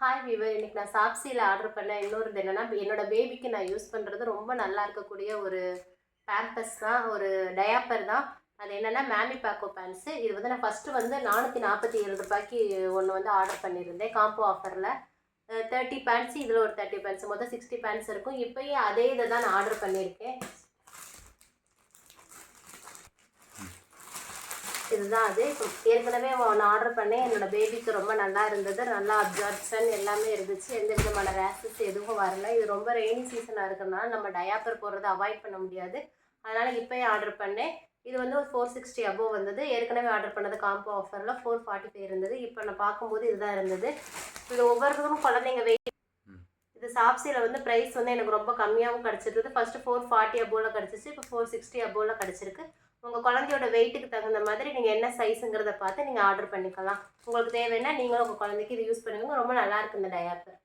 Hi viewer, இன்னைக்கு நான் சாப்ஸியில் order பண்ண இன்னொரு என்னன்னா என்னோட பேபிக்கு நான் யூஸ் பண்ணுறது ரொம்ப நல்லா இருக்கக்கூடிய ஒரு பேம்பஸ் தான், ஒரு டயாப்பர் தான். அது என்னென்னா மேமி பேக்கோ பேண்ட்ஸு. இது வந்து நான் ஃபஸ்ட்டு வந்து 447 ரூபாய்க்கு ஒன்று வந்து ஆர்டர் பண்ணியிருந்தேன் காம்போ ஆஃபரில். 30 பேண்ட்ஸு, இதில் ஒரு 30 பேண்ட்ஸு, மொத்தம் 60 பேண்ட்ஸ் இருக்கும். இப்போயும் அதே இதை தான் நான் ஆர்டர் பண்ணியிருக்கேன். இதுதான் அது. இப்போ ஏற்கனவே ஒன்று ஆர்டர் பண்ணேன். என்னோடய பேபிக்கு ரொம்ப நல்லா இருந்தது. நல்லா அப்சார்ப்ஷன் எல்லாமே இருந்துச்சு. எந்த விதமான ரேஷஸ் எதுவும் வரல. இது ரொம்ப ரெய்னி சீசனாக இருக்கிறதுனால நம்ம டயாப்பர் போடுறத அவாய்ட் பண்ண முடியாது. அதனால் இப்போயே ஆர்டர் பண்ணேன். இது வந்து ஒரு 460 அபோவ் வந்தது. ஏற்கனவே ஆர்டர் பண்ணது காம்போ ஆஃபரில் 445 இருந்தது. இப்போ நான் பார்க்கும்போது இதுதான் இருந்தது. இது ஒவ்வொருத்தரும் குழந்தைங்க இது சாப்ஸியில் வந்து ப்ரைஸ் வந்து எனக்கு ரொம்ப கம்மியாகவும் கிடச்சிருந்தது. ஃபஸ்ட்டு 440 அபோவில் கிடச்சிச்சு. இப்போ 460 அபோவில் கிடச்சிருக்கு. உங்கள் குழந்தையோட வெயிட்டுக்கு தகுந்த மாதிரி நீங்கள் என்ன சைஸுங்கிறத பார்த்து நீங்கள் ஆர்டர் பண்ணிக்கலாம். உங்களுக்கு தேவைன்னா நீங்களும் உங்கள் குழந்தைக்கு இது யூஸ் பண்ணுங்க. ரொம்ப நல்லாயிருக்கு இந்த டயாப்பர்.